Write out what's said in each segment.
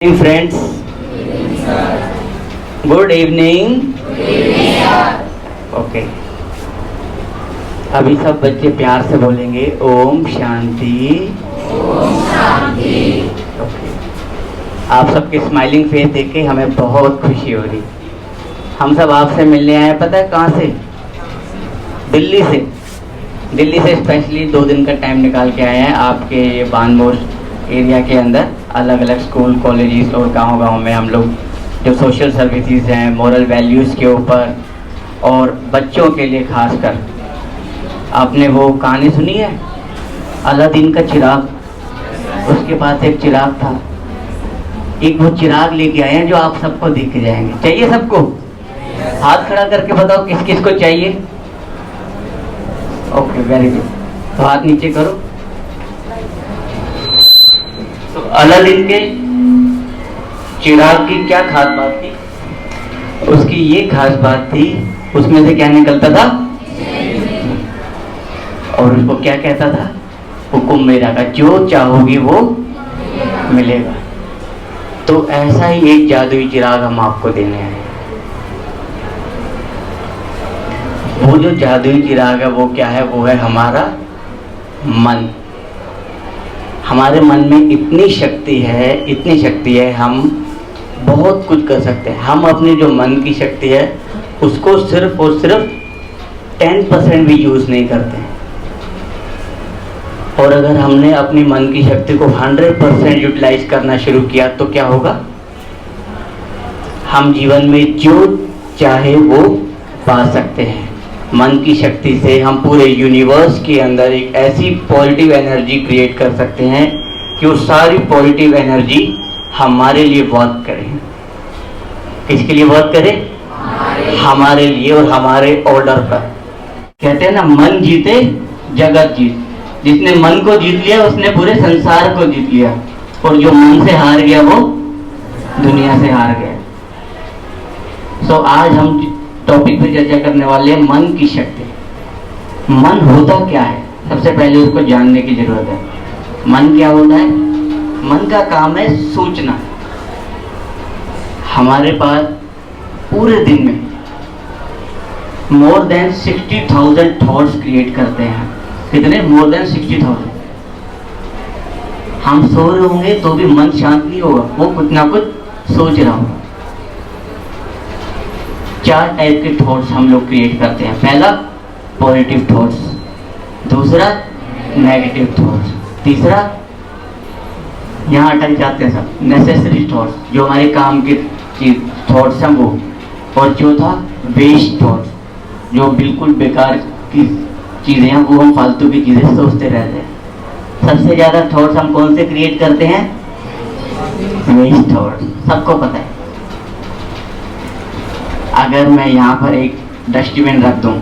Friends, good evening. Okay अभी सब बच्चे प्यार से बोलेंगे ओम शांति। ओके आप सबके स्माइलिंग फेस देख के हमें बहुत खुशी हो रही। हम सब आपसे मिलने आए, पता है कहाँ से? दिल्ली से। दिल्ली से स्पेशली 2 दिन का टाइम निकाल के आए हैं आपके ये बानमोर एरिया के अंदर। अलग अलग स्कूल कॉलेजेस और गांव-गांव में हम लोग जो सोशल सर्विसेज हैं, मोरल वैल्यूज़ के ऊपर और बच्चों के लिए खासकर। आपने वो कहानी सुनी है अलादीन का चिराग? उसके पास एक चिराग था। एक वो चिराग लेके आए हैं जो आप सबको दिख जाएंगे। चाहिए सबको? हाथ खड़ा करके बताओ किस किस को चाहिए। ओके वेरी गुड, तो हाथ नीचे करो। तो अलादीन के चिराग की क्या खास बात थी? उसकी ये खास बात थी, उसमें से क्या निकलता था? और उसको क्या कहता था? हुक्म मेरा का, जो चाहोगी वो मिलेगा। तो ऐसा ही एक जादुई चिराग हम आपको देने आए हैं। वो जो जादुई चिराग है वो क्या है? वो है हमारा मन। हमारे मन में इतनी शक्ति है, हम बहुत कुछ कर सकते हैं। हम अपनी जो मन की शक्ति है उसको सिर्फ और सिर्फ 10% भी यूज़ नहीं करते हैं। और अगर हमने अपनी मन की शक्ति को 100% यूटिलाइज करना शुरू किया तो क्या होगा? हम जीवन में जो चाहे वो पा सकते हैं। मन की शक्ति से हम पूरे यूनिवर्स के अंदर एक ऐसी पॉजिटिव एनर्जी क्रिएट कर सकते हैं कि वो सारी पॉजिटिव एनर्जी हमारे लिए वर्क करे। किसके लिए वर्क करे? हमारे लिए और हमारे ऑर्डर पर। कहते हैं ना, मन जीते जगत जीत। जिसने मन को जीत लिया उसने पूरे संसार को जीत लिया, और जो मन से हार गया वो दुनिया से हार गया। सो आज हम टॉपिक पे चर्चा करने वाले हैं मन की शक्ति। मन होता क्या है? सबसे पहले उसको जानने की जरूरत है। मन क्या होता है? मन का काम है सोचना। हमारे पास पूरे दिन में मोर देन 60,000 थॉट्स क्रिएट करते हैं। कितने? More than 60,000। हम सो रहे होंगे तो भी मन शांत नहीं होगा, वो कुछ ना कुछ सोच रहा होगा। 4 टाइप के थॉट्स हम लोग क्रिएट करते हैं। पहला पॉजिटिव थॉट्स, दूसरा नेगेटिव थॉट्स, तीसरा यहाँ अटक जाते हैं सब नेसेसरी थॉट्स जो हमारे काम के चीज थॉट्स हैं वो, और चौथा वेस्ट थॉट्स जो बिल्कुल बेकार की चीज़ें हैं, वो हम फालतू की चीज़ें सोचते रहते हैं। सबसे ज़्यादा थॉट्स हम कौन से क्रिएट करते हैं? Waste thoughts. सबको पता है। अगर मैं यहाँ पर एक डस्टबिन रख दूँ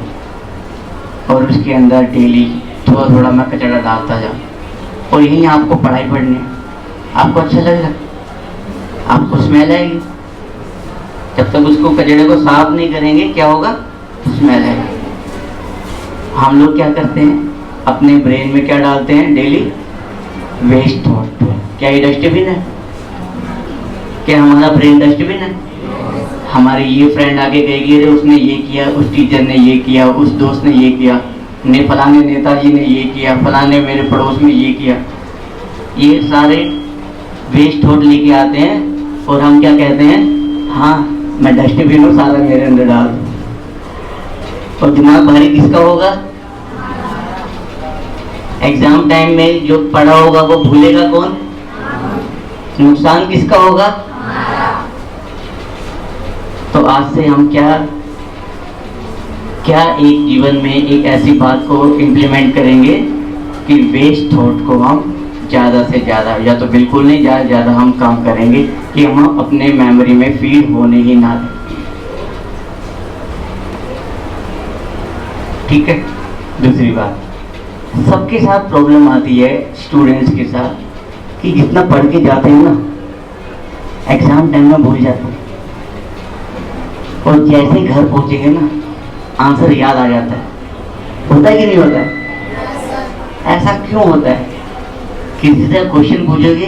और उसके अंदर डेली थोड़ा थोड़ा मैं कचरा डालता जाऊँ, और यहीं आपको पढ़ाई पढ़नी है, आपको अच्छा लगेगा? आपको स्मेल आएगी। जब तक उसको कचरे को साफ नहीं करेंगे क्या होगा? स्मेल आएगा। हम लोग क्या करते हैं? अपने ब्रेन में क्या डालते हैं? Daily waste thought. क्या ये डस्टबिन है? क्या हमारा ब्रेन डस्टबिन है? हमारे ये फ्रेंड आगे गए कि उसने ये किया, उस टीचर ने ये किया, उस दोस्त ने ये किया, ने फलाने नेताजी ने ये किया, फलाने मेरे पड़ोस में ये किया। ये सारे वेस्ट थॉट लेके आते हैं और हम क्या कहते हैं? हाँ मैं डस्टबिन हूँ, सारा मेरे अंदर डाल दो। और दिमाग भारी किसका होगा? एग्जाम टाइम में जो पढ़ा होगा वो भूलेगा कौन? नुकसान किसका होगा? तो आज से हम क्या एक जीवन में एक ऐसी बात को इम्प्लीमेंट करेंगे कि वेस्ट थॉट को हम ज़्यादा से ज़्यादा, या तो बिल्कुल नहीं, ज़्यादा हम काम करेंगे कि हम अपने मेमोरी में फीड होने ही ना दें। ठीक है। दूसरी बात, सबके साथ प्रॉब्लम आती है स्टूडेंट्स के साथ कि जितना पढ़ के जाते हैं ना, एग्जाम टाइम में भूल जाते हैं, और जैसे घर पहुंचेंगे ना आंसर याद आ जाता है। होता है कि नहीं होता है? ऐसा क्यों होता है? किसी से क्वेश्चन पूछोगे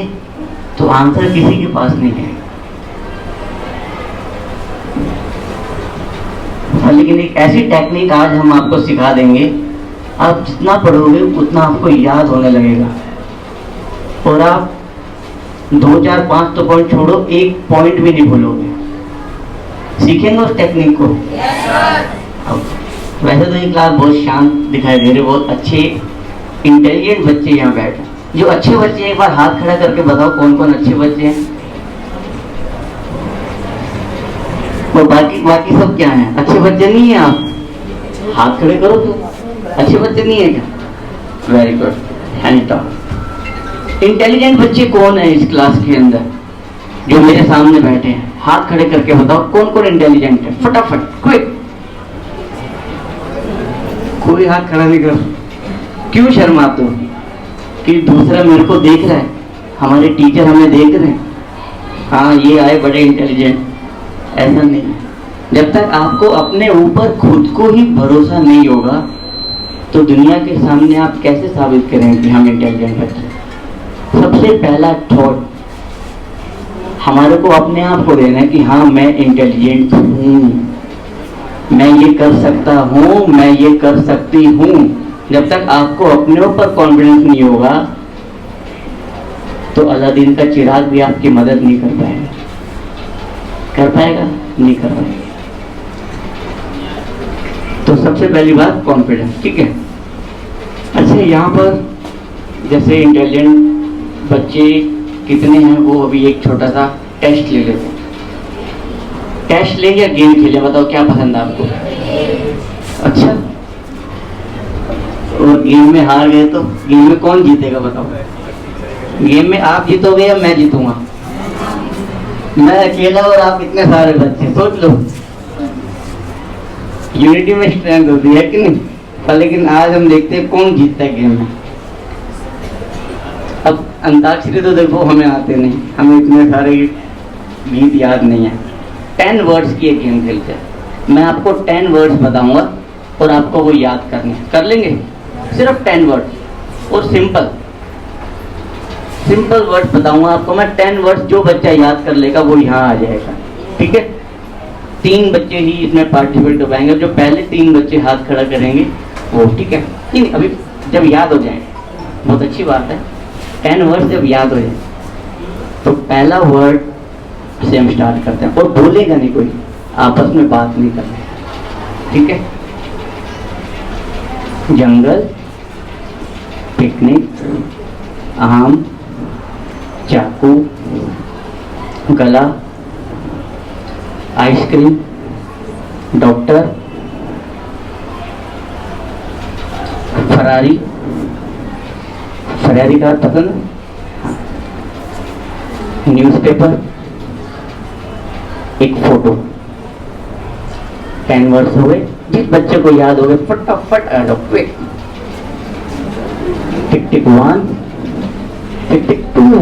तो आंसर किसी के पास नहीं है। लेकिन एक ऐसी टेक्निक आज हम आपको सिखा देंगे, आप जितना पढ़ोगे उतना आपको याद होने लगेगा, और आप 2 4 5 तो पॉइंट छोड़ो, एक पॉइंट भी नहीं भूलोगे। सीखेंगे उस टेक्निक को? वैसे तो ये क्लास बहुत शांत दिखाई दे रही, बहुत अच्छे इंटेलिजेंट बच्चे यहाँ बैठे। जो अच्छे बच्चे हैं एक बार हाथ खड़ा करके बताओ कौन कौन अच्छे बच्चे हैं, और बाकी सब क्या हैं? अच्छे बच्चे नहीं है? आप हाथ खड़े करो तो अच्छे बच्चे नहीं है क्या? Very good, hand down. Intelligent बच्चे कौन है इस क्लास के अंदर जो मेरे सामने बैठे हैं? हाथ खड़े करके बताओ कौन कौन इंटेलिजेंट है, फटाफट क्विक। कोई हाथ खड़ा नहीं कर। क्यों शर्माते हो? कि दूसरा मेरे को देख रहा है, हमारे टीचर हमें देख रहे हैं, हाँ ये आए बड़े इंटेलिजेंट। ऐसा नहीं है। जब तक आपको अपने ऊपर खुद को ही भरोसा नहीं होगा तो दुनिया के सामने आप कैसे साबित करेंगे कि हम इंटेलिजेंट बच्चे? सबसे पहला थॉट हमारे को अपने आप को देना है कि हाँ मैं इंटेलिजेंट हूँ, मैं ये कर सकता हूँ, मैं ये कर सकती हूँ। जब तक आपको अपने ऊपर कॉन्फिडेंस नहीं होगा तो अलादीन का चिराग भी आपकी मदद नहीं कर पाएगा। कर पाएगा? नहीं कर पाएगा। तो सबसे पहली बात कॉन्फिडेंस, ठीक है। अच्छा, यहाँ पर जैसे इंटेलिजेंट बच्चे कितने हैं वो अभी एक छोटा सा टेस्ट ले लेते हैं। टेस्ट ले या गेम खेले, बताओ क्या पसंद है आपको? अच्छा, और गेम में हार गए तो गेम में कौन जीतेगा बताओ? गेम में आप जीतोगे या मैं जीतूंगा? मैं अकेला और आप इतने सारे बच्चे, सोच लो। यूनिटी में स्ट्रेंथ होती है कि नहीं? पर लेकिन आज हम देखते हैं कौन जीतता है गेम में। अब अंताक्षरी तो देखो हमें आते नहीं, हमें इतने सारे गीत याद नहीं है। 10 वर्ड्स की एक गेम खेलते हैं। मैं आपको 10 वर्ड्स बताऊंगा और आपको वो याद करने हैं। कर लेंगे? सिर्फ 10 वर्ड्स और सिंपल वर्ड्स बताऊंगा आपको मैं। 10 वर्ड्स जो बच्चा याद कर लेगा वो यहाँ आ जाएगा, ठीक है। 3 बच्चे ही इसमें पार्टिसिपेट कर पाएंगे, जो पहले 3 बच्चे हाथ खड़ा करेंगे वो, ठीक है। नहीं, अभी जब याद हो जाए बहुत अच्छी बात है। 10 वर्ड्स जब याद हो जाए तो पहला वर्ड से हम स्टार्ट करते हैं, और बोलेगा नहीं कोई, आपस में बात नहीं करना, ठीक है। जंगल, पिकनिक, आम, चाकू, गला, आइसक्रीम, डॉक्टर, फरारी। फरारी का पसंद? न्यूज़पेपर, एक फोटो। 10 वर्ड्स हो गए। जिस बच्चे को याद हो गए फटाफट आ जाओ, क्विक। टिक टिक 1, टिक टिक 2,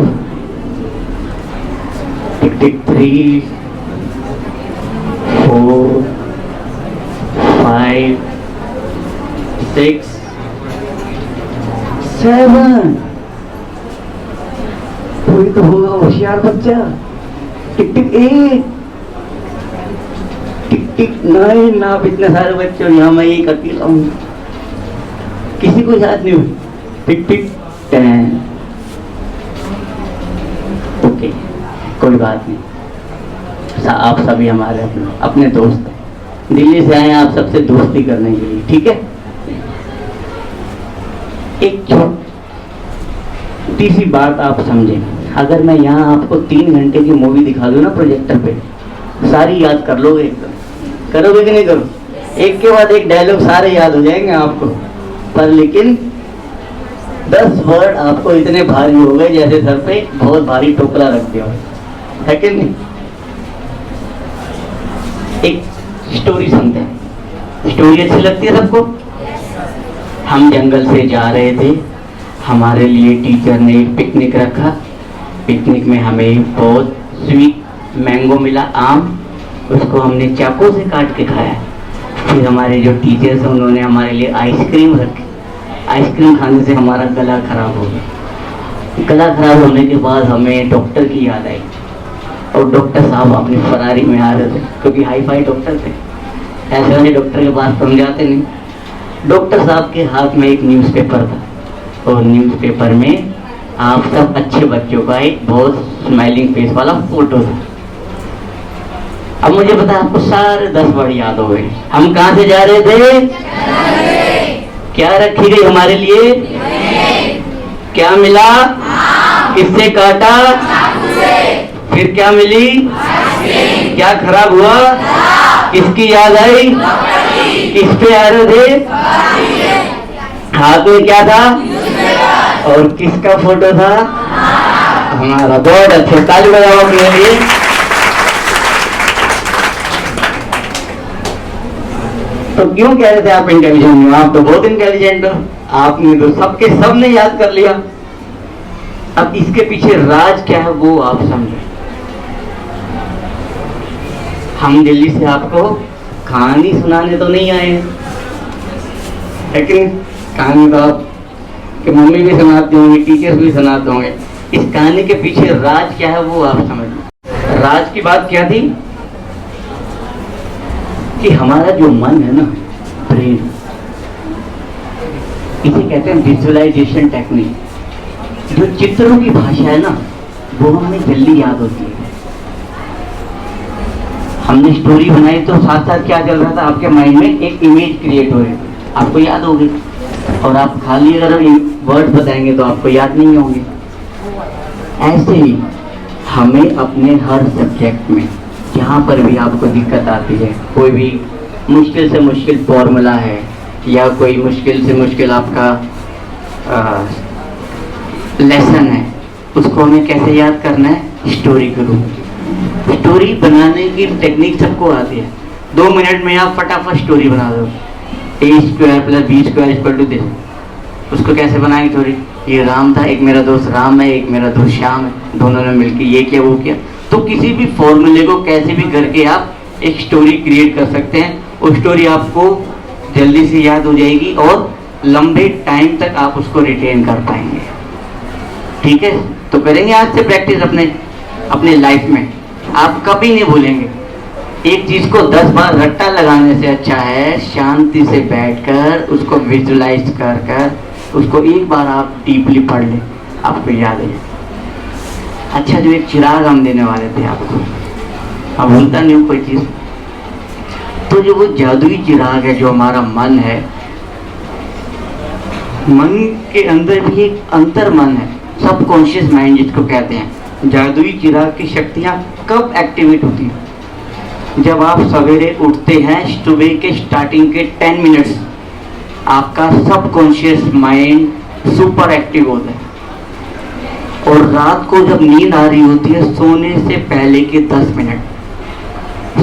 टिक टिक 3, 4, 5, 6, 7। कोई तो होगा होशियार बच्चा। टिक टिक 8, टिक टिक 9। आप इतने सारे बच्चे हो, यहाँ मैं एक अकेला हूँ, किसी को याद नहीं हुई। टिक टिक 10। ओके, कोई बात नहीं। आप सभी हमारे अपने दोस्त हैं, दिल्ली से आए आप सबसे दोस्ती करने के लिए, ठीक है। एक छोटी सी बात आप समझें, अगर मैं यहाँ आपको 3 घंटे की मूवी दिखा दूँ ना प्रोजेक्टर पे, सारी याद कर लोगे एकदम? करोगे कि नहीं करो? एक के बाद एक डायलॉग सारे याद हो जाएंगे आपको, पर लेकिन 10 वर्ड आपको इतने भारी हो गए जैसे सर पे बहुत भारी टोकरा रख दिया है कि नहीं। एक स्टोरी सुनते हैं, स्टोरी अच्छी लगती है सबको। हम जंगल से जा रहे थे, हमारे लिए टीचर ने एक पिकनिक रखा। पिकनिक में हमें बहुत स्वीट मैंगो मिला, आम। उसको हमने चाकू से काट के खाया। फिर हमारे जो टीचर्स हैं उन्होंने हमारे लिए आइसक्रीम रखी। आइसक्रीम खाने से हमारा गला खराब हो गया। गला खराब होने के बाद हमें डॉक्टर की याद आई, और डॉक्टर साहब अपनी फरारी में आ रहे थे, क्योंकि हाई फाई डॉक्टर थे, ऐसे वाले डॉक्टर के पास हम जाते नहीं। डॉक्टर साहब के हाथ में एक न्यूज़पेपर था, और न्यूज़पेपर में आप सब अच्छे बच्चों का एक बहुत स्माइलिंग फेस वाला फोटो था। अब मुझे पता है आपको सारे 10 वर्ड याद हो गए। हम कहाँ से जा रहे थे? क्या रखी गई हमारे लिए? क्या मिला? किससे काटा? फिर क्या मिली? क्या खराब हुआ? किसकी याद आई? किस पे आ रहे थे? हाथ में क्या था? और किसका फोटो था? हमारा। बहुत अच्छे, ताली बजाओ अपने लिए। तो क्यों कह रहे थे आप इंटेलिजेंट हो? आप तो बहुत इंटेलिजेंट हो, आपने तो सबके सबने याद कर लिया। अब इसके पीछे राज क्या है वो आप समझे। हम दिल्ली से आपको कहानी सुनाने तो नहीं आए हैं, लेकिन कहानी तो आप कि मम्मी भी सुनाते होंगे, टीचर्स भी सुनाते होंगे। इस कहानी के पीछे राज क्या है वो आप समझ। राज की बात क्या थी कि हमारा जो मन है ना, ब्रेन, इसे कहते हैं विजुअलाइजेशन टेक्निक। जो चित्रों की भाषा है ना, वो हमें जल्दी याद होती है। हमने स्टोरी बनाई तो साथ साथ क्या चल रहा था, आपके माइंड में एक इमेज क्रिएट हो रही थी, आपको याद होगी। और आप खाली अगर वर्ड बताएंगे तो आपको याद नहीं होंगे। ऐसे ही हमें अपने हर सब्जेक्ट में जहाँ पर भी आपको दिक्कत आती है, कोई भी मुश्किल से मुश्किल फॉर्मूला है या कोई मुश्किल से मुश्किल आपका लेसन है, उसको हमें कैसे याद करना है? स्टोरी के रूप। स्टोरी बनाने की टेक्निक सबको आती है। 2 मिनट में आप फटाफट स्टोरी बना दो। a² + b² = this. उसको कैसे बनाएंगे स्टोरी? ये राम था, एक मेरा दोस्त राम है, एक मेरा दोस्त श्याम है, दोनों ने मिलकर ये किया वो किया। तो किसी भी फॉर्मूले को कैसे भी करके आप एक स्टोरी क्रिएट कर सकते हैं। वो स्टोरी आपको जल्दी से याद हो जाएगी और लंबे टाइम तक आप उसको रिटेन कर पाएंगे। ठीक है, तो करेंगे आज से प्रैक्टिस अपने लाइफ में, आप कभी नहीं भूलेंगे। एक चीज को 10 बार रट्टा लगाने से अच्छा है शांति से बैठकर उसको विजुलाइज कर उसको एक बार आप डीपली पढ़ लें, आपको याद है। अच्छा, जो एक चिराग हम देने वाले थे आपको, अब भूलता नहीं हूँ कोई चीज। तो जो वो जादुई चिराग है, जो हमारा मन है, मन के अंदर भी एक अंतर मन है, सबकॉन्शियस माइंड जिसको कहते हैं। जादुई चिराग की शक्तियां कब एक्टिवेट होती हैं? जब आप सवेरे उठते हैं, सुबह के स्टार्टिंग के 10 मिनट्स आपका सबकॉन्शियस माइंड सुपर एक्टिव होता है, और रात को जब नींद आ रही होती है सोने से पहले के 10 मिनट,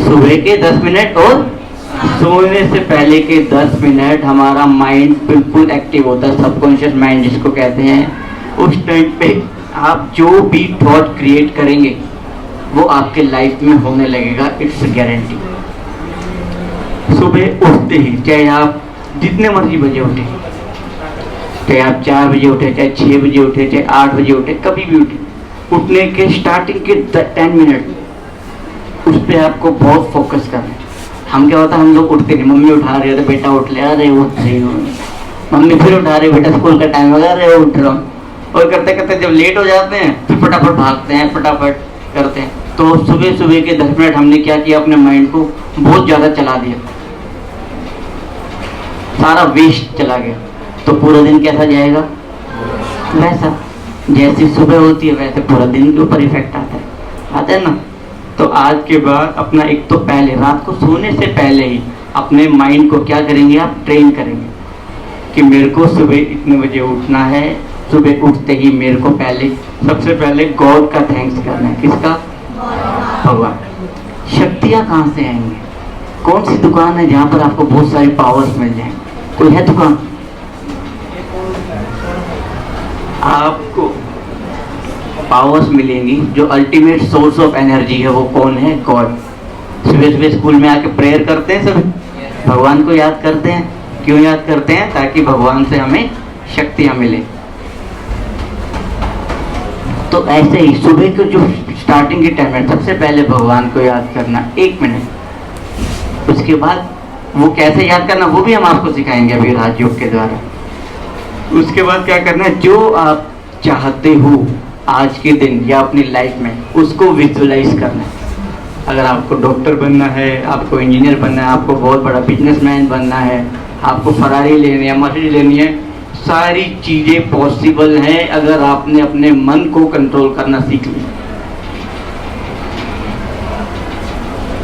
सुबह के 10 मिनट और सोने से पहले के 10 मिनट हमारा माइंड बिल्कुल एक्टिव होता है, सबकॉन्शियस माइंड जिसको कहते हैं। उस टाइम पे आप जो भी थॉट क्रिएट करेंगे वो आपके लाइफ में होने लगेगा, इट्स गारंटी। सुबह उठते ही, चाहे आप जितने मर्जी बजे उठे, चाहे आप 4 बजे उठे, चाहे 6 बजे उठे, चाहे 8 बजे उठे, कभी भी उठे, उठने के स्टार्टिंग के 10 मिनट उस पर आपको बहुत फोकस करना है। हम क्या होता है, हम लोग उठते नहीं, मम्मी उठा रहे होते, बेटा उठ ले, अरे उठ रही हो, मम्मी फिर उठा रहे, बेटा स्कूल का टाइम होगा, अरे उठ रहा हूँ, और करते करते जब लेट हो जाते हैं फिर फटाफट भागते हैं, फटाफट करते हैं। तो सुबह सुबह के 10 मिनट हमने क्या किया, अपने माइंड को बहुत ज़्यादा चला दिया, सारा वेस्ट चला गया। तो पूरा दिन कैसा जाएगा? वैसा जैसी सुबह होती है वैसे पूरा दिन के ऊपर इफेक्ट आता है ना। तो आज के बाद अपना एक तो पहले रात को सोने से पहले ही अपने माइंड को क्या करेंगे, आप ट्रेन करेंगे कि मेरे को सुबह इतने बजे उठना है। सुबह उठते ही मेरे को सबसे पहले गॉड का थैंक्स करना है। किसका? भगवान। शक्तियाँ कहाँ से आएंगी? कौन सी दुकान है जहाँ पर आपको बहुत सारी पावर्स मिल जाएंगे? कोई है दुकान? आपको पावर्स मिलेंगी। जो अल्टीमेट सोर्स ऑफ एनर्जी है वो कौन है? गॉड। सुबह सुबह स्कूल में आके प्रेयर करते हैं, सब भगवान को याद करते हैं। क्यों याद करते हैं? ताकि भगवान से हमें शक्तियाँ मिले। तो ऐसे ही सुबह को जो स्टार्टिंग के टाइम है, सबसे पहले भगवान को याद करना 1 मिनट। उसके बाद वो कैसे याद करना वो भी हम आपको सिखाएंगे अभी राजयोग के द्वारा। उसके बाद क्या करना है, जो आप चाहते हो आज के दिन या अपनी लाइफ में, उसको विजुअलाइज करना है। अगर आपको डॉक्टर बनना है, आपको इंजीनियर बनना है, आपको बहुत बड़ा बिजनेसमैन बनना है, आपको फरारी लेनी है, मर्सिडीज लेनी है, सारी चीज़ें पॉसिबल हैं अगर आपने अपने मन को कंट्रोल करना सीख लिया।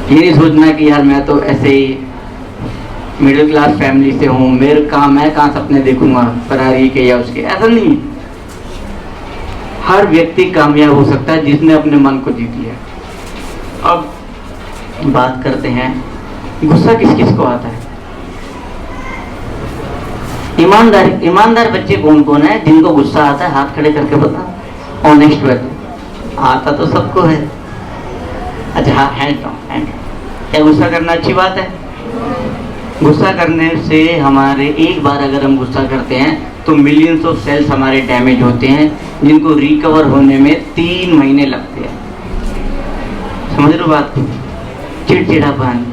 ये नहीं सोचना कि यार मैं तो ऐसे ही मिडिल क्लास फैमिली से हूँ, मेरे मैं कहाँ सपने देखूंगा फरारी के या उसके, ऐसा नहीं। हर व्यक्ति कामयाब हो सकता है जिसने अपने मन को जीत लिया। अब बात करते हैं गुस्सा किस किस को आता है। ईमानदार बच्चे कौन कौन है जिनको गुस्सा आता है? हाथ खड़े करके बता। ऑनेस्ट बच्चे आता तो सबको है। अच्छा हाँ, हैंड क्या गुस्सा करना अच्छी बात है? गुस्सा करने से हमारे एक बार अगर हम गुस्सा करते हैं तो मिलियंस ऑफ सेल्स हमारे डैमेज होते हैं, जिनको रिकवर होने में 3 महीने लगते हैं। समझ लो बात को? चिड़चिड़ापन,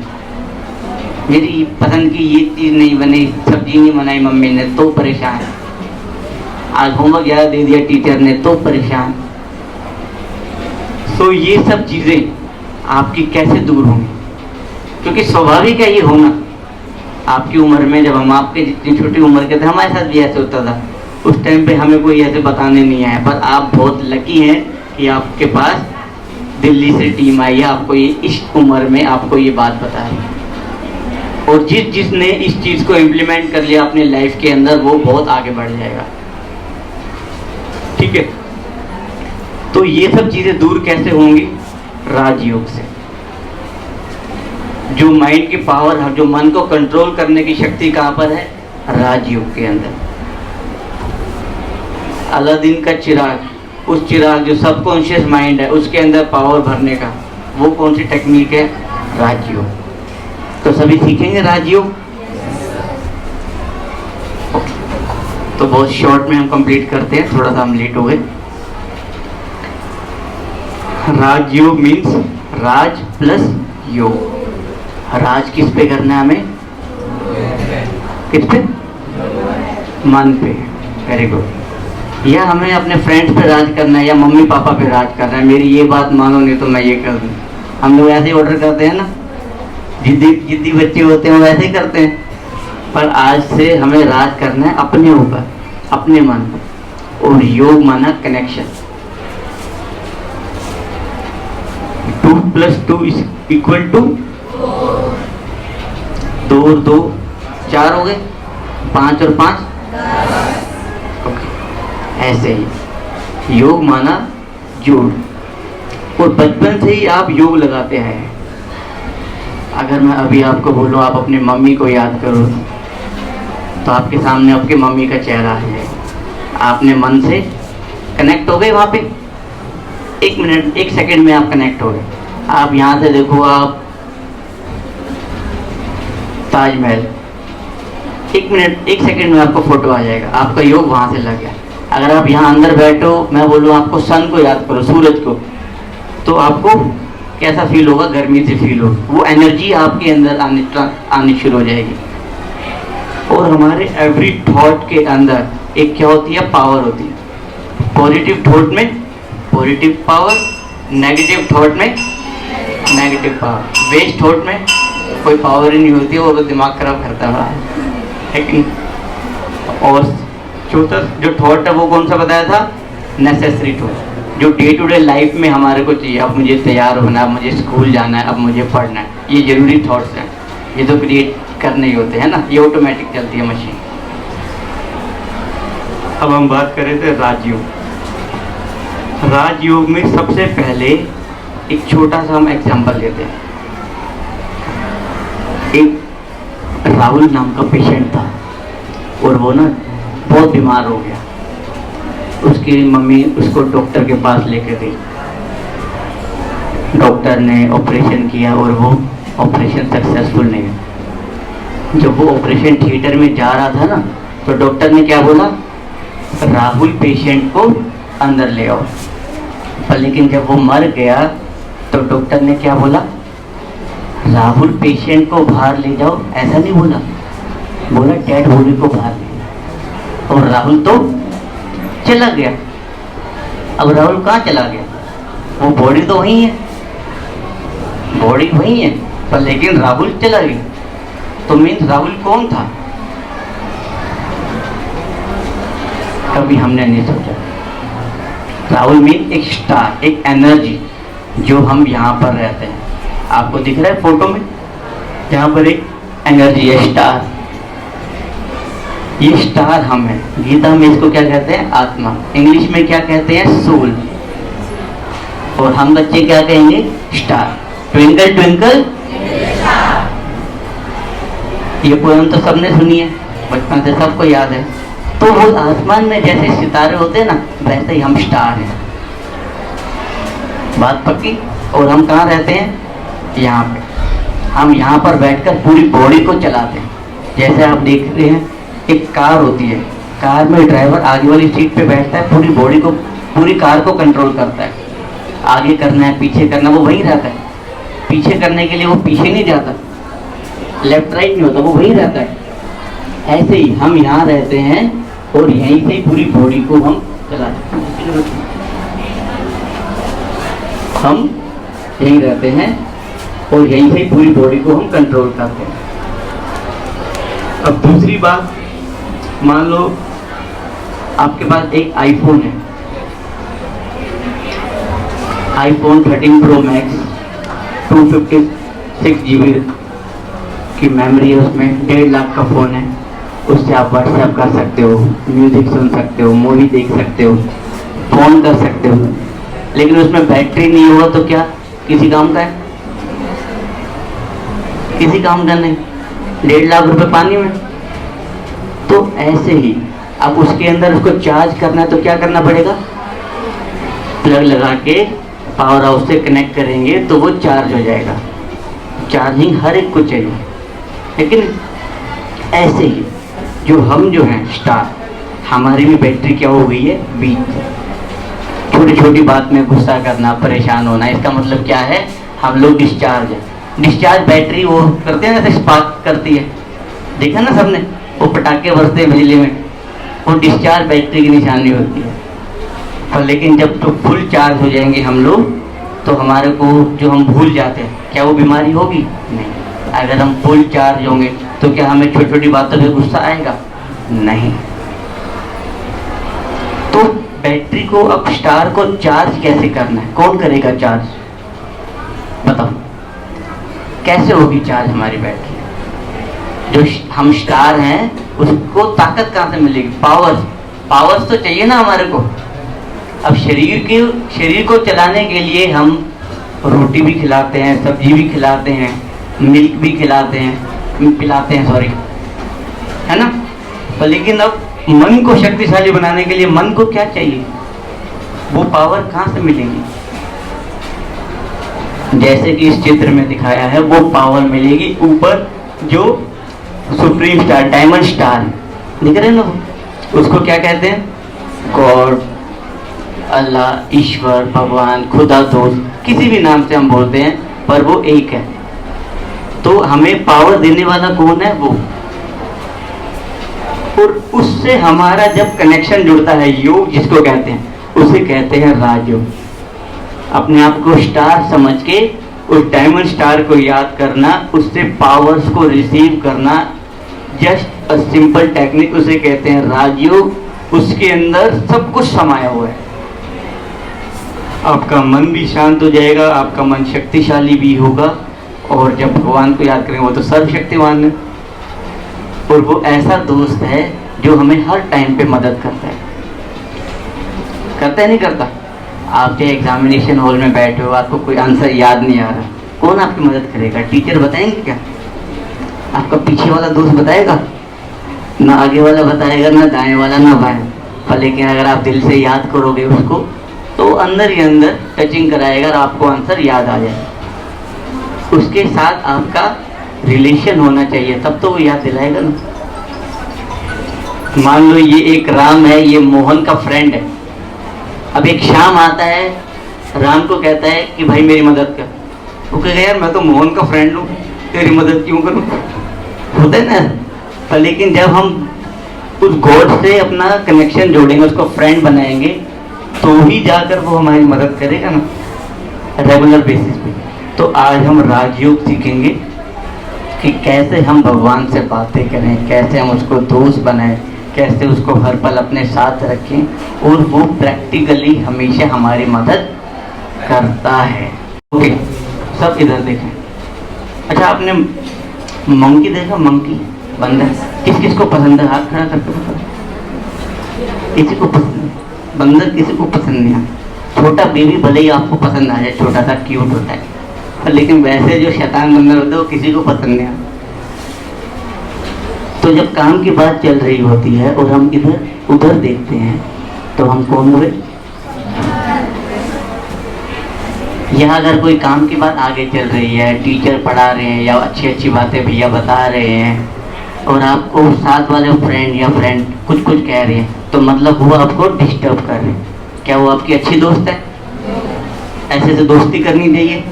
मेरी पसंद की ये चीज़ नहीं बनी, सब्जी नहीं बनाई मम्मी ने तो परेशान, आज होमवर्क ज़्यादा दे दिया टीचर ने तो परेशान। तो ये सब चीज़ें आपकी कैसे दूर होंगी? क्योंकि स्वाभाविक है ये होना। आपकी उम्र में जब हम आपके जितनी छोटी उम्र के थे, हमारे साथ भी ऐसे होता था। उस टाइम पे हमें कोई ऐसे बताने नहीं आया, पर आप बहुत लकी हैं कि आपके पास दिल्ली से टीम आई है, आपको ये इस उम्र में आपको ये बात बता रही है। और जिसने इस चीज़ को इम्प्लीमेंट कर लिया अपनी लाइफ के अंदर, वो बहुत आगे बढ़ जाएगा। ठीक है, तो ये सब चीज़ें दूर कैसे होंगी? राजयोग से। जो माइंड की पावर है, जो मन को कंट्रोल करने की शक्ति कहाँ पर है? राजयोग के अंदर। अलादीन का चिराग, उस चिराग जो सबकॉन्शियस माइंड है उसके अंदर पावर भरने का, वो कौन सी टेक्निक है? राजयोग। तो सभी सीखेंगे राजयोग। ओके, तो बहुत शॉर्ट में हम कंप्लीट करते हैं, थोड़ा सा हम लेट हो गए। राजयोग मीन्स राज प्लस योग। राज किस पे करना है हमें? किस पे? मन पे। Very good. या हमें अपने फ्रेंड्स पे राज करना है या मम्मी पापा पे राज करना है, मेरी ये बात मानो नहीं तो मैं ये कर दूँ। हम लोग ऐसे ही ऑर्डर करते हैं ना, जिद्दी बच्चे होते हैं वैसे ही करते हैं। पर आज से हमें राज करना है अपने ऊपर, अपने मन पर। और योग माना कनेक्शन। 2 + 2 = 2 और 2 4 हो गए, 5 और 5 ओके। ऐसे ही योग माना जोड़। और बचपन से ही आप योग लगाते हैं। अगर मैं अभी आपको बोलूँ आप अपनी मम्मी को याद करो, तो आपके सामने आपकी मम्मी का चेहरा है। आपने मन से कनेक्ट हो गए वहाँ पे। 1 मिनट 1 सेकंड में आप कनेक्ट हो गए। आप यहाँ से देखो, आप ताजमहल, 1 मिनट 1 सेकंड में आपको फोटो आ जाएगा। आपका योग वहाँ से लग गया। अगर आप यहाँ अंदर बैठो, मैं बोलूँ आपको सन को याद करो, सूरज को, तो आपको कैसा फील होगा? गर्मी से फील होगा। वो एनर्जी आपके अंदर आनी शुरू हो जाएगी। और हमारे एवरी थॉट के अंदर एक क्या होती है? पावर होती है। पॉजिटिव थॉट में पॉजिटिव पावर, नेगेटिव थॉट में नेगेटिव पावर, वेस्ट थॉट में कोई पावर ही नहीं होती है, वो तो दिमाग खराब करता है। लेकिन और चौथा जो थॉट है वो कौन सा बताया था? नेसेसरी थॉट, जो डे टू डे लाइफ में हमारे को चाहिए। अब मुझे तैयार होना है, अब मुझे स्कूल जाना है, अब मुझे पढ़ना है, ये जरूरी थॉट्स हैं। ये तो क्रिएट करने ही होते हैं ना, ये ऑटोमेटिक चलती है मशीन। अब हम बात कर रहे थे राजयोग। राजयोग में सबसे पहले एक छोटा सा हम एग्जांपल लेते हैं। एक राहुल नाम का पेशेंट था और वो ना बहुत बीमार हो गया। उसकी मम्मी उसको डॉक्टर के पास लेके गई। डॉक्टर ने ऑपरेशन किया और वो ऑपरेशन सक्सेसफुल नहीं हुआ। जब वो ऑपरेशन थिएटर में जा रहा था ना, तो डॉक्टर ने क्या बोला? राहुल पेशेंट को अंदर ले आओ। पर लेकिन जब वो मर गया तो डॉक्टर ने क्या बोला, राहुल पेशेंट को बाहर ले जाओ, ऐसा नहीं बोला, बोला डेड बॉडी को बाहर ले जाओ। और राहुल तो चला गया। अब राहुल कहाँ चला गया, वो बॉडी तो वही है, बॉडी वही है, पर लेकिन राहुल चला गया। तो मीन्स राहुल कौन था, कभी हमने नहीं सोचा। राहुल मीन एक स्टार, एक एनर्जी जो हम यहाँ पर रहते हैं। आपको दिख रहा है फोटो में, यहाँ पर एक एनर्जी है, स्टार। ये स्टार हम है। गीता में इसको क्या कहते हैं, आत्मा। इंग्लिश में क्या कहते हैं, सोल। और हम बच्चे क्या कहेंगे, स्टार। ट्विंकल ट्विंकल, ये पोएम तो सबने सुनी है, बचपन से सबको याद है। तो वो आसमान में जैसे सितारे होते हैं ना, वैसे ही हम स्टार हैं। बात पक्की। और हम कहाँ रहते हैं, यहाँ पे। हम यहाँ पर बैठकर पूरी बॉडी को चलाते हैं। जैसे आप देख रहे हैं, एक कार होती है, कार में ड्राइवर आगे वाली सीट पे बैठता है, पूरी बॉडी को, पूरी कार को कंट्रोल करता है। आगे करना है, पीछे करना, वो वहीं रहता है। पीछे करने के लिए वो पीछे नहीं जाता, लेफ्ट राइट नहीं होता, वो वहीं रहता है। ऐसे ही हम यहाँ रहते हैं और यहीं से पूरी बॉडी को हम चलाते हैं। हम यहीं रहते हैं और यहीं से पूरी बॉडी को हम कंट्रोल करते हैं। अब दूसरी बात, मान लो आपके पास एक आईफोन है, आईफोन 13 प्रो मैक्स, 256 GB की मेमोरी है, उसमें 1.5 लाख का फ़ोन है। उससे आप व्हाट्सएप कर सकते हो, म्यूजिक सुन सकते हो, मूवी देख सकते हो, फ़ोन कर सकते हो। लेकिन उसमें बैटरी नहीं होगा तो क्या किसी काम का है, किसी काम का नहीं। 1.5 लाख रुपए पानी में। तो ऐसे ही अब उसके अंदर उसको चार्ज करना है तो क्या करना पड़ेगा, प्लग लगा के पावर हाउस से कनेक्ट करेंगे तो वो चार्ज हो जाएगा। चार्जिंग हर एक को चाहिए। लेकिन ऐसे ही जो हम जो हैं स्टार, हमारी भी बैटरी क्या हो गई है, वीक। छोटी छोटी बात में गुस्सा करना, परेशान होना, इसका मतलब क्या है, हम लोग डिस्चार्ज है। डिस्चार्ज बैटरी वो करते हैं ना, स्पार्क करती है, देखा ना सबने, वो पटाखे बरसते हैं बिजली में, वो डिस्चार्ज बैटरी की निशानी होती है। पर लेकिन जब तो फुल चार्ज हो जाएंगे हम लोग, तो हमारे को जो हम भूल जाते हैं, क्या वो बीमारी होगी, नहीं। अगर हम फुल चार्ज होंगे तो क्या हमें छोटी छोटी बातों पे गुस्सा आएगा, नहीं। तो बैटरी को, अब स्टार को चार्ज कैसे करना है, कौन करेगा चार्ज, बताओ कैसे होगी चार्ज हमारी बैटरी। जो हम स्टार हैं उसको ताकत कहाँ से मिलेगी, पावर्स तो चाहिए ना हमारे को। अब शरीर को चलाने के लिए हम रोटी भी खिलाते हैं, सब्जी भी खिलाते हैं, मिल्क भी पिलाते हैं सॉरी, है ना। तो लेकिन अब मन को शक्तिशाली बनाने के लिए मन को क्या चाहिए, वो पावर कहाँ से मिलेगी। जैसे कि इस चित्र में दिखाया है, वो पावर मिलेगी ऊपर जो सुप्रीम स्टार, डायमंड स्टार दिख रहे हैं ना, उसको क्या कहते हैं, गॉड, अल्लाह, ईश्वर, भगवान, खुदा, दोस्त, किसी भी नाम से हम बोलते हैं, पर वो एक है। तो हमें पावर देने वाला कौन है, वो। और उससे हमारा जब कनेक्शन जुड़ता है, योग जिसको कहते हैं, उसे कहते हैं राजयोग। अपने आप को स्टार समझ के उस डायमंड स्टार को याद करना, उससे पावर्स को रिसीव करना, जस्ट अ सिंपल टेक्निक, उसे कहते हैं राजयोग। उसके अंदर सब कुछ समाया हुआ है। आपका मन भी शांत हो जाएगा, आपका मन शक्तिशाली भी होगा, और जब भगवान को याद करेंगे वो तो सर्वशक्तिमान है। और वो ऐसा दोस्त है जो हमें हर टाइम पे मदद करता है। करता है नहीं करता। आप चाहे एग्जामिनेशन हॉल में बैठे हो, आपको कोई आंसर याद नहीं आ रहा, कौन आपकी मदद करेगा, टीचर बताएंगे क्या, आपका पीछे वाला दोस्त बताएगा, ना आगे वाला बताएगा, ना दाएं वाला, ना बाएं। पर लेकिन अगर आप दिल से याद करोगे उसको, तो अंदर ही अंदर टचिंग कराएगा और आपको आंसर याद आ जाएगा। उसके साथ आपका रिलेशन होना चाहिए, तब तो वो याद दिलाएगा ना। मान लो ये एक राम है, ये मोहन का फ्रेंड है। अब एक श्याम आता है, राम को कहता है कि भाई मेरी मदद कर। वो कहेगा यार मैं तो मोहन का फ्रेंड हूँ, तेरी मदद क्यों करूँ? होता है ना। पर लेकिन जब हम उस गॉड से अपना कनेक्शन जोड़ेंगे, उसको फ्रेंड बनाएंगे, तो ही जाकर वो हमारी मदद करेगा ना, रेगुलर बेसिस पे। तो आज हम राजयोग सीखेंगे कि कैसे हम भगवान से बातें करें, कैसे हम उसको दोस्त बनाएं, कैसे उसको हर पल अपने साथ रखें, और वो प्रैक्टिकली हमेशा हमारी मदद करता है। ओके, सब इधर देखें। अच्छा, आपने मंकी देखा? मंकी, बंदर, किस किस को पसंद है? हाथ खड़ा करके बताओ। किसी को पसंद है? बंदर किसी को पसंद नहीं है। छोटा बेबी भले ही आपको पसंद आ जाए, छोटा सा क्यूट होता है, पर लेकिन वैसे जो शैतान बंदर होता है वो किसी को पसंद नहीं आता। तो जब काम की बात चल रही होती है और हम इधर उधर देखते हैं तो हम कौन हुए? यहाँ अगर कोई काम की बात आगे चल रही है, टीचर पढ़ा रहे हैं या अच्छी अच्छी बातें भैया बता रहे हैं, और आपको साथ वाले फ्रेंड या फ्रेंड कुछ कुछ कह रहे हैं, तो मतलब वो आपको डिस्टर्ब कर रहे हैं। क्या वो आपकी अच्छी दोस्त है? ऐसे से दोस्ती करनी चाहिए।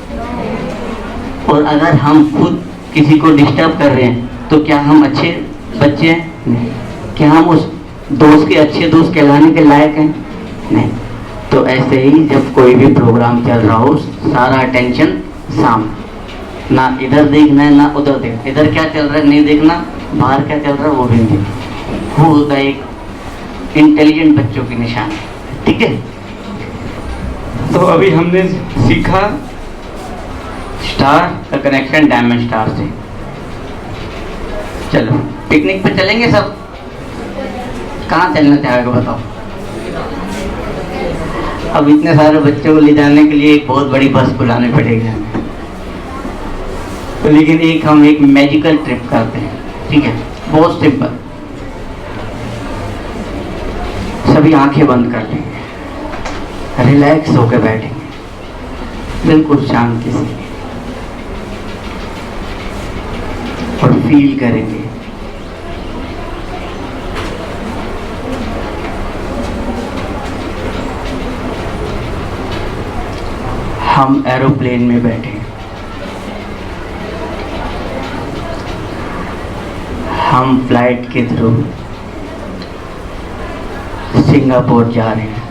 और अगर हम खुद किसी को डिस्टर्ब कर रहे हैं तो क्या हम अच्छे बच्चे हैं? नहीं। क्या हम उस दोस्त के अच्छे दोस्त कहलाने के लायक हैं? नहीं। तो ऐसे ही जब कोई भी प्रोग्राम चल रहा हो, सारा अटेंशन सामने, ना इधर देखना है ना उधर देखना। इधर क्या चल रहा है नहीं देखना, बाहर क्या चल रहा है वो भी नहीं देखना। वो होता है एक इंटेलिजेंट बच्चों की निशानी। ठीक है, तो अभी हमने सीखा स्टार का कनेक्शन डायमंड स्टार से। चलो पिकनिक पे चलेंगे सब। कहाँ चलना चाहेगा बताओ? अब इतने सारे बच्चों को ले जाने के लिए एक बहुत बड़ी बस बुलानी पड़ेगी हमें। तो लेकिन हम एक मैजिकल ट्रिप करते हैं। ठीक है, बहुत सिंपल। सभी आंखें बंद कर लेंगे, रिलैक्स होकर बैठेंगे बिल्कुल शांति से, और फील करेंगे हम एरोप्लेन में बैठे हैं, हम फ्लाइट के थ्रू सिंगापुर जा रहे हैं।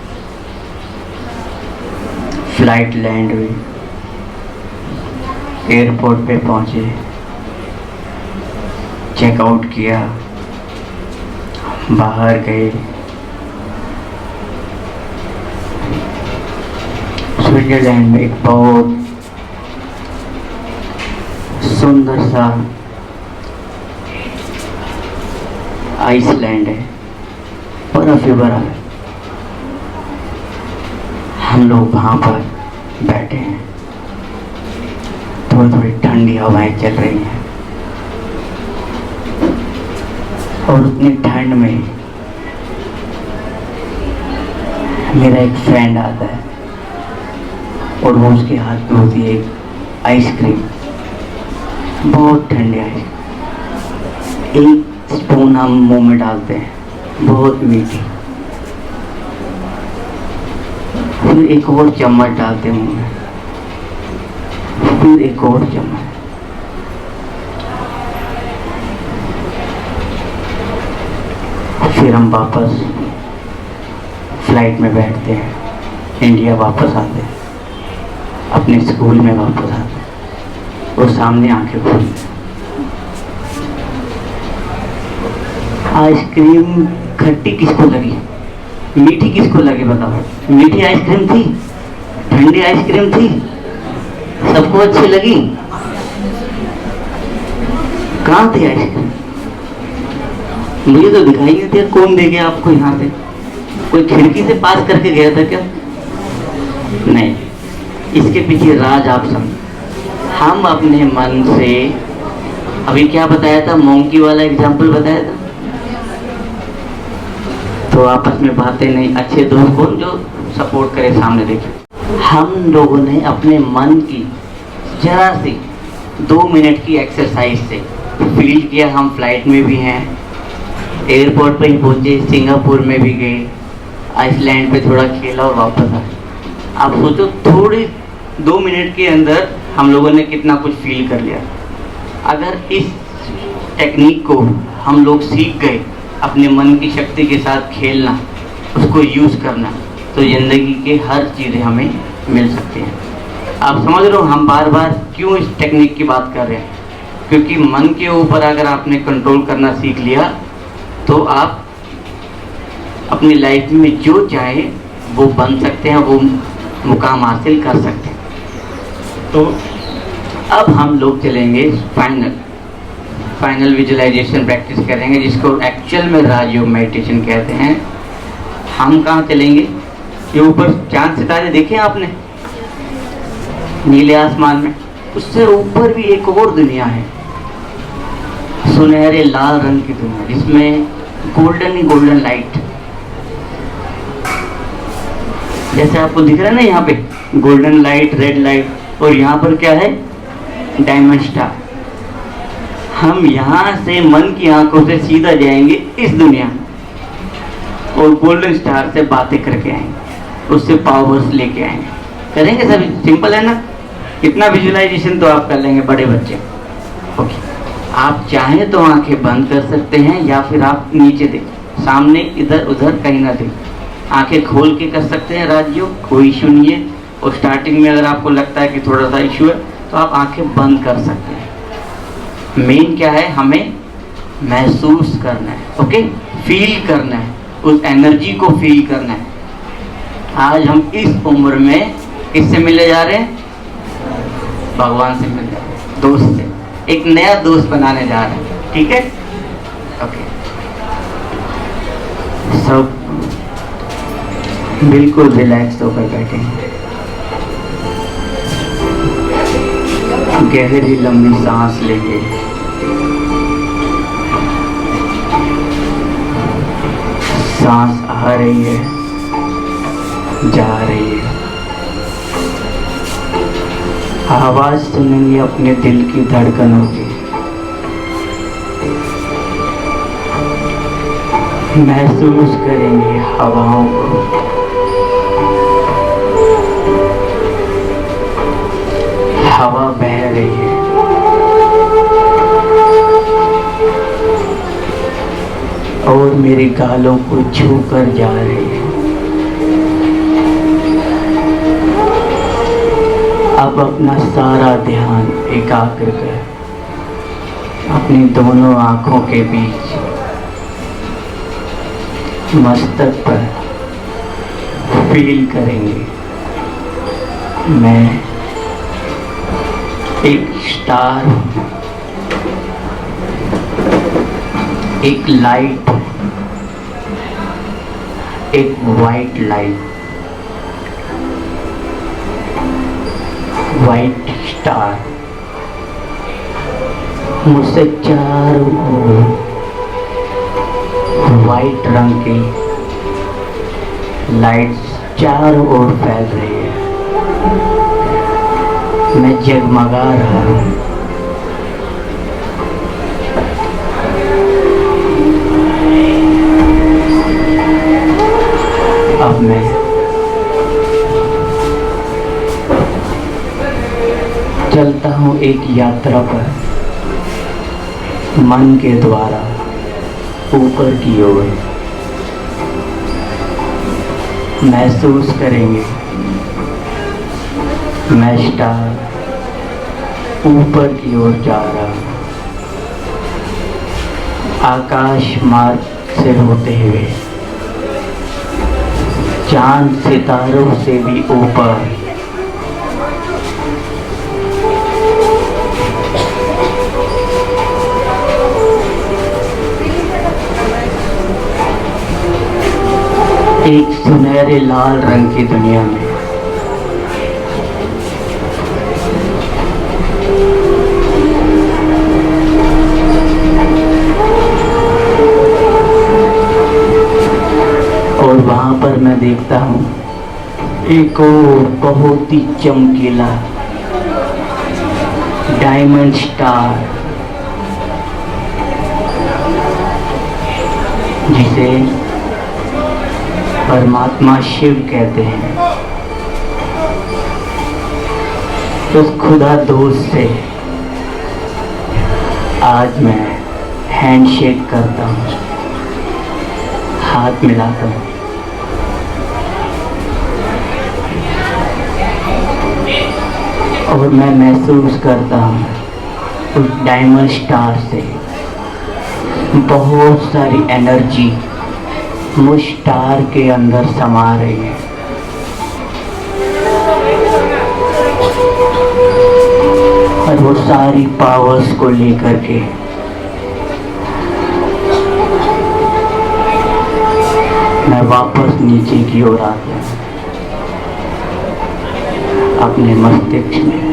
फ्लाइट लैंड हुई, एयरपोर्ट पे पहुंचे, चेकआउट किया, बाहर गए। स्विट्जरलैंड में एक बहुत सुंदर सा आइसलैंड है, बर्फ ही बर्फ है। हम लोग वहाँ पर बैठे हैं, थोड़ी थोड़ी ठंडी हवाएं चल रही हैं, और उतनी ठंड में मेरा एक फ्रेंड आता है और वो उसके हाथ में होती है एक आइसक्रीम, बहुत ठंडी आइसक्रीम। एक स्पून हम मुंह में डालते हैं, बहुत मीठी, फिर एक और चम्मच डालते हैं मुंह में, फिर एक और चम्मच, फिर हम वापस फ्लाइट में बैठते हैं, इंडिया वापस आते हैं, अपने स्कूल में वापस आते हैं, और सामने आंखें खुलती हैं। आइसक्रीम खट्टी किसको लगी, मीठी किसको लगी बताओ? मीठी आइसक्रीम थी, ठंडी आइसक्रीम थी, सबको अच्छी लगी। कहाँ थी आइसक्रीम? मुझे तो दिखाई नहीं दिया। कौन दे गया आपको यहाँ से? कोई खिड़की से पास करके गया था क्या? नहीं। इसके पीछे राज आप समझ। हम अपने मन से, अभी क्या बताया था, मोंकी वाला एग्जाम्पल बताया था, तो आपस में बातें नहीं, अच्छे दोस्त को जो सपोर्ट करे सामने देखे। हम लोगों ने अपने मन की जरा सी 2 मिनट की एक्सरसाइज से फील किया हम फ्लाइट में भी हैं, एयरपोर्ट पे ही पहुंचे, सिंगापुर में भी गए, आइसलैंड पे थोड़ा खेला और वापस आए। आप सोचो थोड़ी 2 मिनट के अंदर हम लोगों ने कितना कुछ फील कर लिया। अगर इस टेक्निक को हम लोग सीख गए, अपने मन की शक्ति के साथ खेलना, उसको यूज़ करना, तो ज़िंदगी के हर चीज़ें हमें मिल सकती हैं। आप समझ रहे हो हम बार बार क्यों इस टेक्निक की बात कर रहे हैं? क्योंकि मन के ऊपर अगर आपने कंट्रोल करना सीख लिया तो आप अपनी लाइफ में जो चाहे वो बन सकते हैं, वो मुकाम हासिल कर सकते हैं। तो अब हम लोग चलेंगे फाइनल विजुअलाइजेशन प्रैक्टिस करेंगे, जिसको एक्चुअल में राजयोग मेडिटेशन कहते हैं। हम कहाँ चलेंगे? ये ऊपर चांद सितारे देखे आपने नीले आसमान में, उससे ऊपर भी एक और दुनिया है, सुनहरे लाल रंग की दुनिया, जिसमें गोल्डन ही गोल्डन लाइट, जैसे आपको दिख रहा है ना यहाँ पे गोल्डन लाइट, रेड लाइट, और यहाँ पर क्या है? Diamond star. हम यहाँ से मन की आंखों से सीधा जाएंगे इस दुनिया में और गोल्डन स्टार से बातें करके आएंगे, उससे पावर्स लेके आएंगे। करेंगे सभी? सिंपल है ना? कितना विजुअलाइजेशन तो आप कर लेंगे बड़े बच्चे। ओके, आप चाहें तो आंखें बंद कर सकते हैं या फिर आप नीचे देखें, सामने इधर उधर कहीं ना देखें। आंखें खोल के कर सकते हैं राजयोग, कोई इशू नहीं है। और स्टार्टिंग में अगर आपको लगता है कि थोड़ा सा इशू है तो आप आंखें बंद कर सकते हैं। मेन क्या है? हमें महसूस करना है, ओके, फील करना है, उस एनर्जी को फील करना है। आज हम इस उम्र में किससे मिले जा रहे हैं? भगवान से मिल जा रहे हैं, दोस्त से। एक नया दोस्त बनाने जा रहे हैं, ठीक है? ओके, सब बिल्कुल रिलैक्स होकर बैठे हैं। गहरी लंबी सांस लेंगे। सांस आ रही है, जा रही है। आवाज सुनेंगे अपने दिल की धड़कनों की। महसूस करेंगे हवाओं को। हवा बह रही है, और मेरे गालों को छू कर जा रही है। अब अपना सारा ध्यान एकाग्र कर अपनी दोनों आंखों के बीच मस्तक पर फील करेंगे। मैं एक स्टार, एक लाइट, एक वाइट लाइट, वाइट स्टार मुझसे चारों ओर वाइट रंग की लाइट्स चारों ओर फैल रही है। मैं जगमगा रहा हूँ। अब मैं चलता हूँ एक यात्रा पर, मन के द्वारा ऊपर की ओर। महसूस करेंगे मैं स्टार ऊपर की ओर जा रहा हूँ, आकाश मार्ग से होते हुए चांद सितारों से भी ऊपर। एक सुनहरे लाल रंग की दुनिया में और वहां पर मैं देखता हूँ एक और बहुत ही चमकीला डायमंड स्टार, जिसे परमात्मा शिव कहते हैं। उस खुदा दोस्त से आज मैं हैंडशेक करता हूँ, हाथ मिलाता हूँ। और मैं महसूस करता हूँ उस डायमंड स्टार से बहुत सारी एनर्जी मुझ स्टार के अंदर समा रही है। और वो सारी पावर्स को लेकर के मैं वापस नीचे की ओर आता हूँ अपने मस्तिष्क में,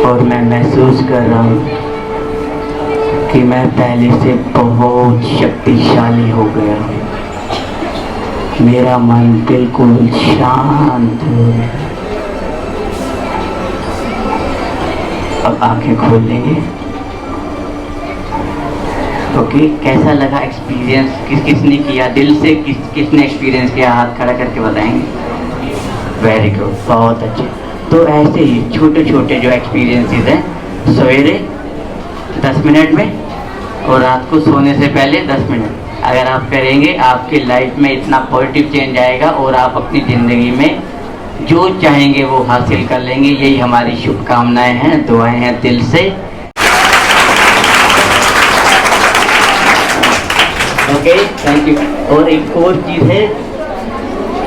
और मैं महसूस कर रहा हूँ कि मैं पहले से बहुत शक्तिशाली हो गया हूँ। मेरा मन बिल्कुल शांत हो गया। अब आंखें खोल लेंगे। ओके, कैसा लगा एक्सपीरियंस? किसने किया दिल से? किसने एक्सपीरियंस किया? हाथ खड़ा करके बताएंगे। वेरी गुड, बहुत अच्छे। तो ऐसे ही छोटे छोटे जो एक्सपीरियंसेस हैं, सवेरे 10 मिनट में और रात को सोने से पहले 10 मिनट अगर आप करेंगे, आपकी लाइफ में इतना पॉजिटिव चेंज आएगा और आप अपनी ज़िंदगी में जो चाहेंगे वो हासिल कर लेंगे। यही हमारी शुभकामनाएं हैं, दुआएं हैं दिल से। Okay, thank you. और एक और चीज़ है,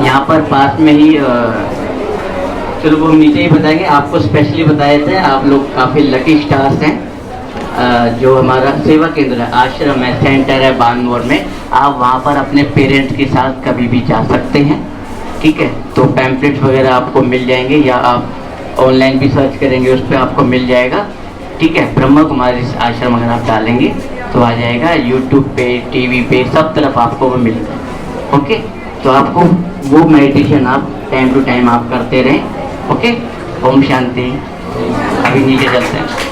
यहाँ पर पास में ही चलो वो हम नीचे ही बताएंगे, आपको स्पेशली बताए थे। आप लोग काफ़ी लकी स्टार्स हैं। जो हमारा सेवा केंद्र है, आश्रम है, सेंटर है बानमोर में, आप वहाँ पर अपने पेरेंट्स के साथ कभी भी जा सकते हैं। ठीक है, तो पैम्पलेट्स वगैरह आपको मिल जाएंगे, या आप ऑनलाइन भी सर्च करेंगे, उस पर आपको मिल जाएगा। ठीक है, ब्रह्मा कुमारी आश्रम अगर आप डालेंगे तो आ जाएगा, यूट्यूब पे, टीवी पे, सब तरफ आपको वो मिलेगा। ओके, तो आपको वो मेडिटेशन आप टाइम टू टाइम आप करते रहें। ओके, ओम शांति। अभी नीचे चलते हैं।